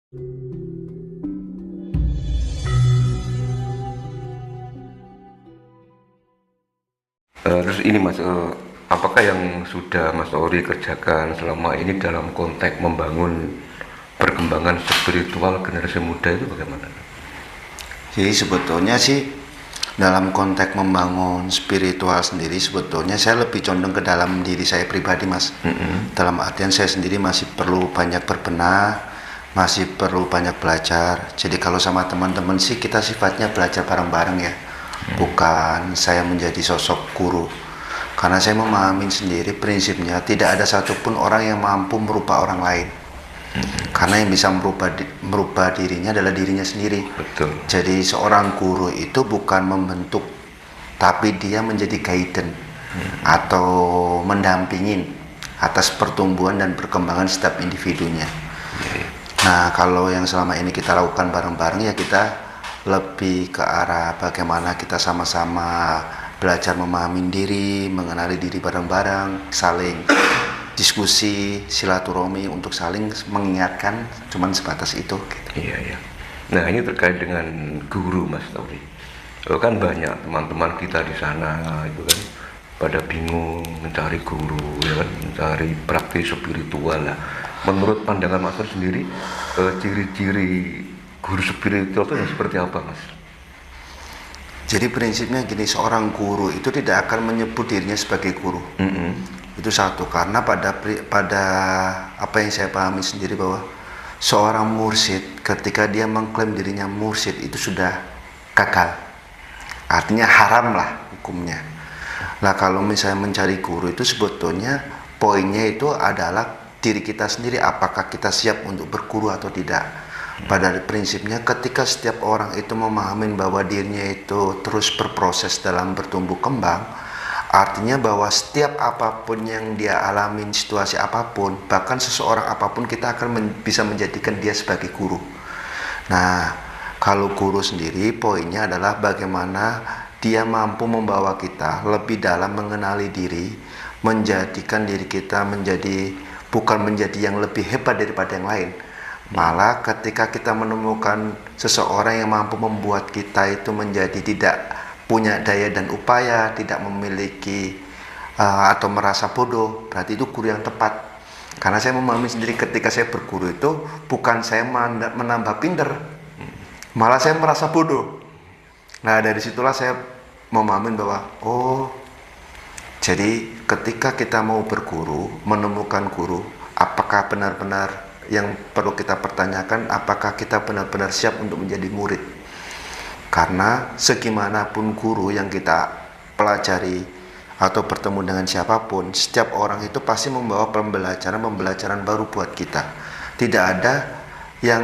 Terus ini Mas, apakah yang sudah Mas Ori kerjakan selama ini dalam konteks membangun perkembangan spiritual generasi muda itu bagaimana? Jadi sebetulnya sih dalam konteks membangun spiritual sendiri sebetulnya saya lebih condong ke dalam diri saya pribadi, Mas. Dalam artian saya sendiri masih perlu banyak berbenah, masih perlu banyak belajar. Jadi kalau sama teman-teman sih kita sifatnya belajar bareng-bareng ya. Bukan saya menjadi sosok guru. Karena saya memahami sendiri prinsipnya tidak ada satupun orang yang mampu merubah orang lain. Karena yang bisa merubah dirinya adalah dirinya sendiri. Betul. Jadi seorang guru itu bukan membentuk, tapi dia menjadi guidance atau mendampingin atas pertumbuhan dan perkembangan setiap individunya. Nah, kalau yang selama ini kita lakukan bareng-bareng ya kita lebih ke arah bagaimana kita sama-sama belajar memahami diri, mengenali diri bareng-bareng, saling diskusi, silaturahmi untuk saling mengingatkan, cuman sebatas itu gitu. Iya, iya. Nah, ini terkait dengan guru Mas Tori. Kan banyak teman-teman kita di sana itu kan pada bingung mencari guru, ya kan, mencari praktis spiritual lah. Menurut pandangan Mas Tori sendiri, ciri-ciri guru spiritual itu yang seperti apa, Mas? Jadi prinsipnya gini, seorang guru itu tidak akan menyebut dirinya sebagai guru. Itu satu, karena pada apa yang saya pahami sendiri bahwa seorang mursyid ketika dia mengklaim dirinya mursyid itu sudah gagal. Artinya haram lah hukumnya. Nah, kalau misalnya mencari guru itu sebetulnya poinnya itu adalah diri kita sendiri, apakah kita siap untuk berguru atau tidak. Pada prinsipnya ketika setiap orang itu memahami bahwa dirinya itu terus berproses dalam bertumbuh kembang, artinya bahwa setiap apapun yang dia alami, situasi apapun, bahkan seseorang apapun, kita akan bisa menjadikan dia sebagai guru. Nah, kalau guru sendiri poinnya adalah bagaimana dia mampu membawa kita lebih dalam mengenali diri, menjadikan diri kita bukan menjadi yang lebih hebat daripada yang lain. Malah ketika kita menemukan seseorang yang mampu membuat kita itu menjadi tidak punya daya dan upaya, tidak memiliki atau merasa bodoh, berarti itu guru yang tepat. Karena saya memahami sendiri ketika saya berguru itu bukan saya menambah pinter, malah saya merasa bodoh. Nah, dari situlah saya memahami bahwa jadi ketika kita mau berguru, menemukan guru, apakah benar-benar yang perlu kita pertanyakan, apakah kita benar-benar siap untuk menjadi murid. Karena segimanapun guru yang kita pelajari atau bertemu dengan siapapun, setiap orang itu pasti membawa pembelajaran baru buat kita. Tidak ada yang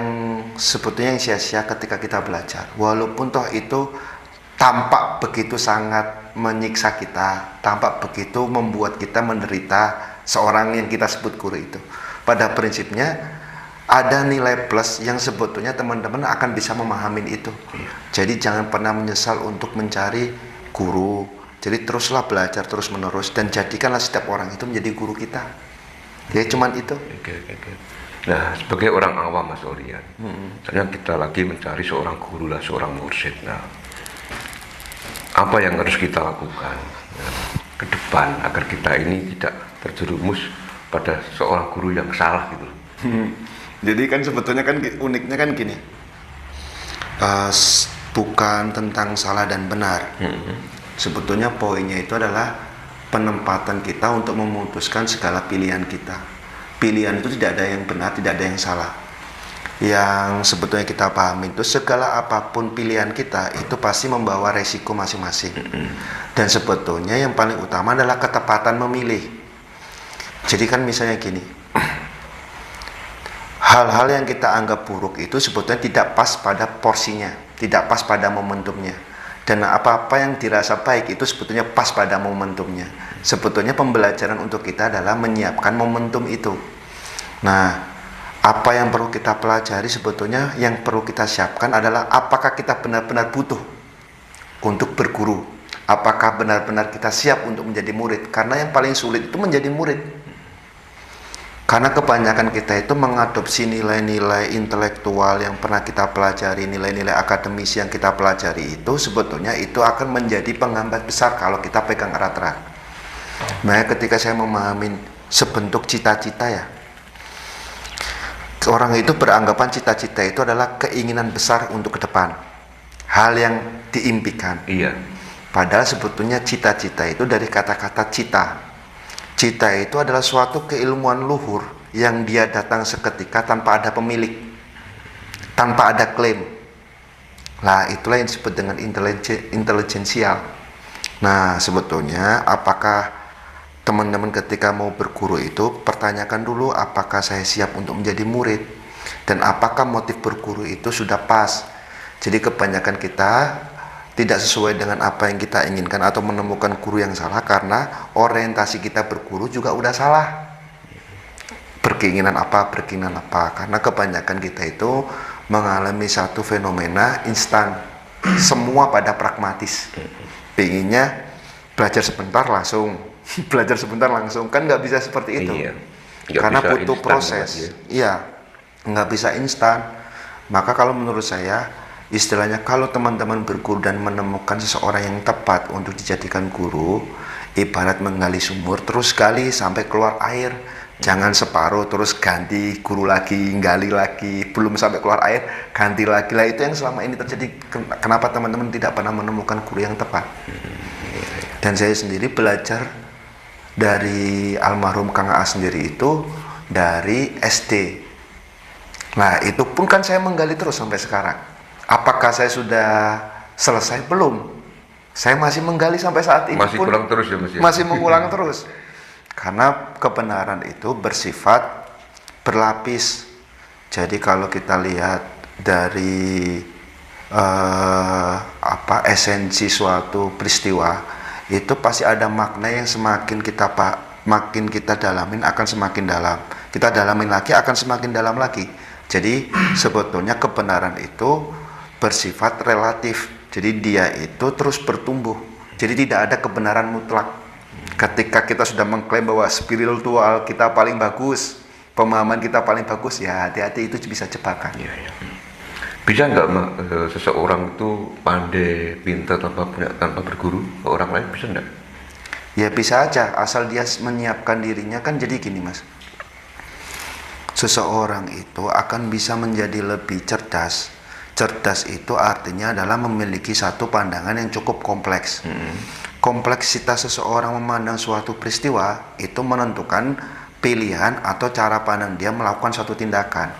sebetulnya yang sia-sia ketika kita belajar, walaupun toh itu tampak begitu sangat menyiksa kita, tampak begitu membuat kita menderita seorang yang kita sebut guru itu. Pada prinsipnya ada nilai plus yang sebetulnya teman-teman akan bisa memahami itu. Jadi jangan pernah menyesal untuk mencari guru. Jadi teruslah belajar terus menerus dan jadikanlah setiap orang itu menjadi guru kita. Ya cuman itu. Oke. Nah, sebagai orang awam Mas Orian, misalnya kita lagi mencari seorang guru lah, seorang mursyid. Nah, apa yang harus kita lakukan ke depan agar kita ini tidak terjerumus pada seorang guru yang salah gitu? Jadi kan sebetulnya kan uniknya kan gini, bukan tentang salah dan benar. Sebetulnya poinnya itu adalah penempatan kita untuk memutuskan segala pilihan kita. Pilihan itu tidak ada yang benar, tidak ada yang salah. Yang sebetulnya kita pahami itu segala apapun pilihan kita itu pasti membawa resiko masing-masing. Dan sebetulnya yang paling utama adalah ketepatan memilih. Jadi kan misalnya gini, hal-hal yang kita anggap buruk itu sebetulnya tidak pas pada porsinya, tidak pas pada momentumnya. Dan apa-apa yang dirasa baik itu sebetulnya pas pada momentumnya. Sebetulnya pembelajaran untuk kita adalah menyiapkan momentum itu. Nah, apa yang perlu kita pelajari sebetulnya yang perlu kita siapkan adalah apakah kita benar-benar butuh untuk berguru. Apakah benar-benar kita siap untuk menjadi murid. Karena yang paling sulit itu menjadi murid. Karena kebanyakan kita itu mengadopsi nilai-nilai intelektual yang pernah kita pelajari, nilai-nilai akademis yang kita pelajari itu sebetulnya itu akan menjadi penghambat besar kalau kita pegang erat-erat. Nah, ketika saya memahami sebentuk cita-cita ya, orang itu beranggapan cita-cita itu adalah keinginan besar untuk ke depan, hal yang diimpikan. Iya. Padahal sebetulnya cita-cita itu dari kata-kata cita. Cita itu adalah suatu keilmuan luhur yang dia datang seketika tanpa ada pemilik, tanpa ada klaim. Nah, itulah yang disebut dengan intelijensial. Nah, sebetulnya apakah teman-teman ketika mau berguru itu pertanyakan dulu apakah saya siap untuk menjadi murid dan apakah motif berguru itu sudah pas. Jadi kebanyakan kita tidak sesuai dengan apa yang kita inginkan atau menemukan guru yang salah karena orientasi kita berguru juga udah salah. Berkeinginan apa, karena kebanyakan kita itu mengalami satu fenomena instan, semua pada pragmatis. Pengennya belajar sebentar langsung belajar sebentar langsung, kan nggak bisa seperti itu. Iya. Karena butuh proses. Iya, nggak bisa instan. Maka kalau menurut saya, istilahnya kalau teman-teman berguru dan menemukan seseorang yang tepat untuk dijadikan guru, ibarat menggali sumur, terus gali sampai keluar air. Jangan separuh terus ganti guru lagi, gali lagi, belum sampai keluar air, ganti lagi. Lah itu yang selama ini terjadi. Kenapa teman-teman tidak pernah menemukan guru yang tepat? Dan saya sendiri belajar dari almarhum Kang A sendiri itu dari SD. Nah, itu pun kan saya menggali terus sampai sekarang. Apakah saya sudah selesai? Belum. Saya masih menggali sampai saat ini. Masih kurang terus ya, Mas? Masih mengulang terus. Karena kebenaran itu bersifat berlapis. Jadi kalau kita lihat dari esensi suatu peristiwa, itu pasti ada makna yang semakin kita dalamin akan semakin dalam. Kita dalamin lagi akan semakin dalam lagi. Jadi sebetulnya kebenaran itu bersifat relatif. Jadi dia itu terus bertumbuh. Jadi tidak ada kebenaran mutlak. Ketika kita sudah mengklaim bahwa spiritual kita paling bagus, pemahaman kita paling bagus, ya hati-hati, itu bisa jebakan. Iya, iya. Bisa nggak seseorang itu pandai, pintar tanpa berguru ke orang lain, bisa nggak? Ya bisa aja, asal dia menyiapkan dirinya. Kan jadi gini, Mas, seseorang itu akan bisa menjadi lebih cerdas. Cerdas itu artinya adalah memiliki satu pandangan yang cukup kompleks. Kompleksitas seseorang memandang suatu peristiwa itu menentukan pilihan atau cara pandang dia melakukan suatu tindakan.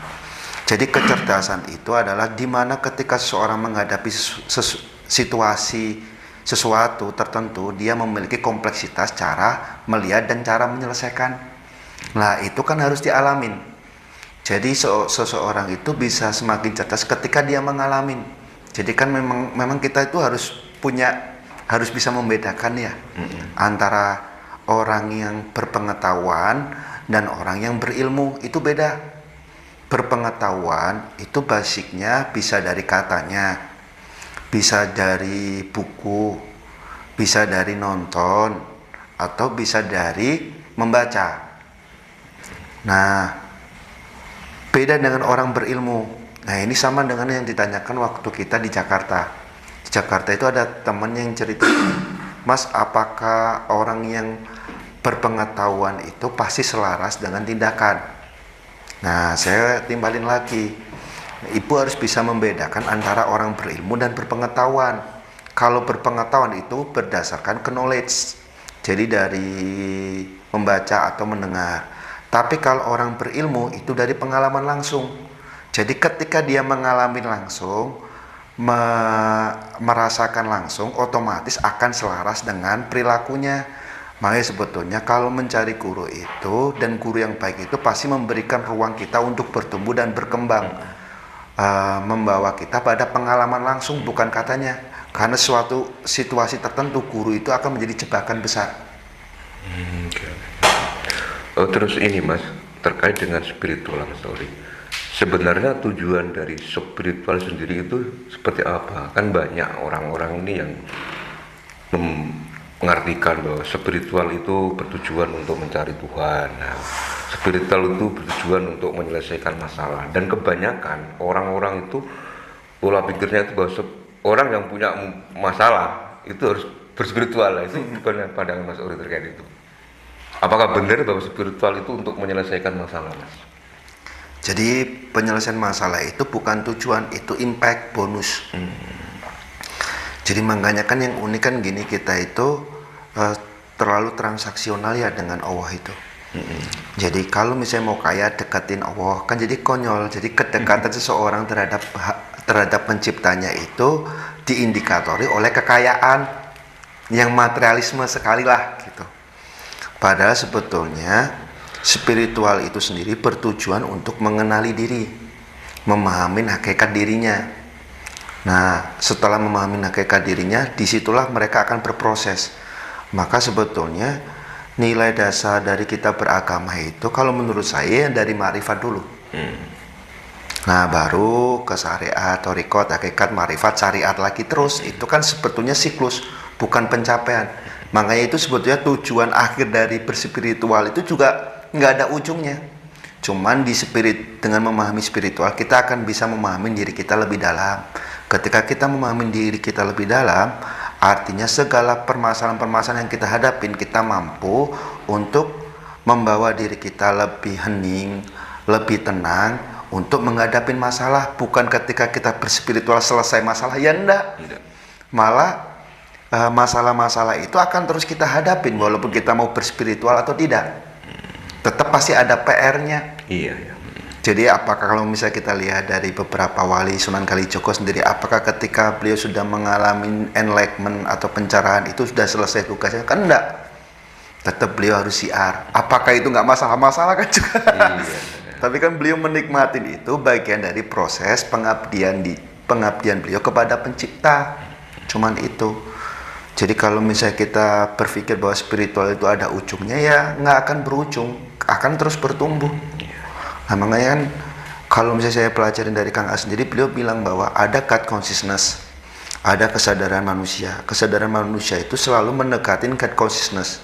Jadi kecerdasan itu adalah di mana ketika seseorang menghadapi situasi sesuatu tertentu, dia memiliki kompleksitas cara melihat dan cara menyelesaikan. Nah, itu kan harus dialamin. Jadi seseorang itu bisa semakin cerdas ketika dia mengalami. Jadi kan memang kita itu harus bisa membedakan ya antara orang yang berpengetahuan dan orang yang berilmu. Itu beda. Berpengetahuan itu basicnya bisa dari katanya, bisa dari buku, bisa dari nonton, atau bisa dari membaca. Nah, beda dengan orang berilmu. Nah, ini sama dengan yang ditanyakan waktu kita di Jakarta. Di Jakarta itu ada teman yang cerita, Mas, apakah orang yang berpengetahuan itu pasti selaras dengan tindakan? Nah, saya timbalin lagi. Ibu harus bisa membedakan antara orang berilmu dan berpengetahuan. Kalau berpengetahuan itu berdasarkan knowledge, jadi dari membaca atau mendengar. Tapi kalau orang berilmu itu dari pengalaman langsung. Jadi ketika dia mengalami langsung, merasakan langsung, otomatis akan selaras dengan perilakunya. Makanya sebetulnya kalau mencari guru itu, dan guru yang baik itu pasti memberikan ruang kita untuk bertumbuh dan berkembang. Membawa kita pada pengalaman langsung, bukan katanya. Karena suatu situasi tertentu, guru itu akan menjadi jebakan besar. Terus ini, Mas, terkait dengan spiritual story. Sebenarnya tujuan dari spiritual sendiri itu seperti apa? Kan banyak orang-orang ini yang mengartikan bahwa spiritual itu bertujuan untuk mencari Tuhan. Nah, spiritual itu bertujuan untuk menyelesaikan masalah. Dan kebanyakan orang-orang itu pola pikirnya itu bahwa orang yang punya masalah itu harus berspiritual. Nah, itu bukan pandangan Mas Ori terkait itu. Apakah benar bahwa spiritual itu untuk menyelesaikan masalah, Mas? Jadi penyelesaian masalah itu bukan tujuan, itu impact, bonus. Jadi makanya kan yang unik kan gini, kita itu terlalu transaksional ya dengan Allah itu. Jadi kalau misalnya mau kaya, deketin Allah, kan jadi konyol. Jadi kedekatan seseorang terhadap penciptanya itu diindikatori oleh kekayaan yang materialisme sekali lah gitu. Padahal sebetulnya spiritual itu sendiri bertujuan untuk mengenali diri, memahami hakikat dirinya. Nah, setelah memahami hakikat dirinya, disitulah mereka akan berproses. Maka sebetulnya nilai dasar dari kita beragama itu, kalau menurut saya dari ma'rifat dulu. Nah, baru ke syariat, thariqat, hakikat, ma'rifat, syariat lagi terus. Itu kan sebetulnya siklus, bukan pencapaian. Makanya itu sebetulnya tujuan akhir dari berspiritual itu juga nggak ada ujungnya. Cuman dengan memahami spiritual, kita akan bisa memahami diri kita lebih dalam. Ketika kita memahami diri kita lebih dalam, artinya segala permasalahan-permasalahan yang kita hadapin, kita mampu untuk membawa diri kita lebih hening, lebih tenang untuk menghadapi masalah. Bukan ketika kita berspiritual selesai masalah, ya enggak. Malah masalah-masalah itu akan terus kita hadapin walaupun kita mau berspiritual atau tidak. Tetap pasti ada PR-nya. Iya. Jadi apakah kalau misalnya kita lihat dari beberapa wali, Sunan Kalijogo sendiri, apakah ketika beliau sudah mengalami enlightenment atau pencerahan itu sudah selesai tugasnya? Kan enggak. Tetap beliau harus siar. Apakah itu nggak masalah-masalah kan juga? Iya. Tapi kan beliau menikmatin itu bagian dari proses pengabdian beliau kepada pencipta. Cuman itu. Jadi kalau misalnya kita berpikir bahwa spiritual itu ada ujungnya, ya nggak akan berujung, akan terus bertumbuh. Nah, makanya kan kalau misalnya saya pelajarin dari Kang A sendiri, beliau bilang bahwa ada God consciousness, ada kesadaran manusia. Kesadaran manusia itu selalu mendekatin God consciousness.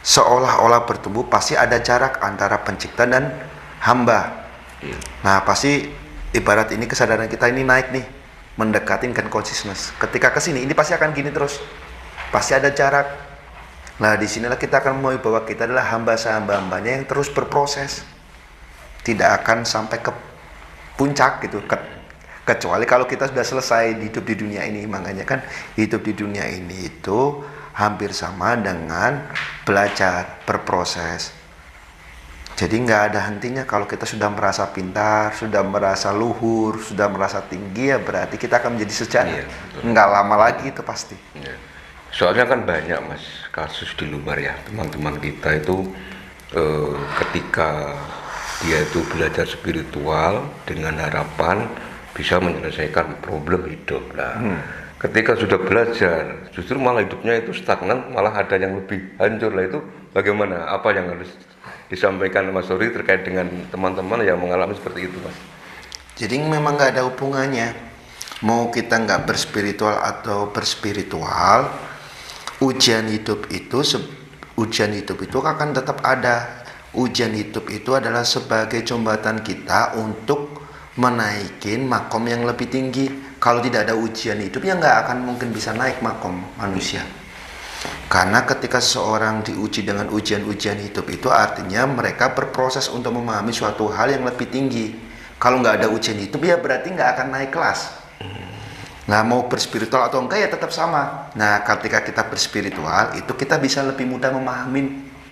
Seolah-olah bertumbuh, pasti ada jarak antara pencipta dan hamba. Nah, pasti ibarat ini kesadaran kita ini naik nih, mendekatin God consciousness. Ketika kesini, ini pasti akan gini terus. Pasti ada jarak. Nah, disinilah kita akan memahami bahwa kita adalah hamba-hambanya yang terus berproses. Tidak akan sampai ke puncak gitu, kecuali kalau kita sudah selesai hidup di dunia ini. Makanya kan hidup di dunia ini itu hampir sama dengan belajar, berproses. Jadi nggak ada hentinya. Kalau kita sudah merasa pintar, sudah merasa luhur, sudah merasa tinggi, ya berarti kita akan menjadi sejana. Nggak lama lagi itu pasti. Iya. Soalnya kan banyak, Mas, kasus di luar ya, teman-teman kita itu ketika dia itu belajar spiritual dengan harapan bisa menyelesaikan problem hidup. Nah, ketika sudah belajar, justru malah hidupnya itu stagnan, malah ada yang lebih hancur. Lah itu bagaimana? Apa yang harus disampaikan Mas Ori terkait dengan teman-teman yang mengalami seperti itu, Mas? Jadi memang nggak ada hubungannya. Mau kita nggak berspiritual atau berspiritual, ujian hidup itu akan tetap ada. Ujian hidup itu adalah sebagai jembatan kita untuk menaikin makom yang lebih tinggi. Kalau tidak ada ujian hidup, ya nggak akan mungkin bisa naik makom manusia. Karena ketika seseorang diuji dengan ujian-ujian hidup itu artinya mereka berproses untuk memahami suatu hal yang lebih tinggi. Kalau nggak ada ujian hidup, ya berarti nggak akan naik kelas. Nggak mau berspiritual atau enggak, ya tetap sama. Nah, ketika kita berspiritual itu kita bisa lebih mudah memahami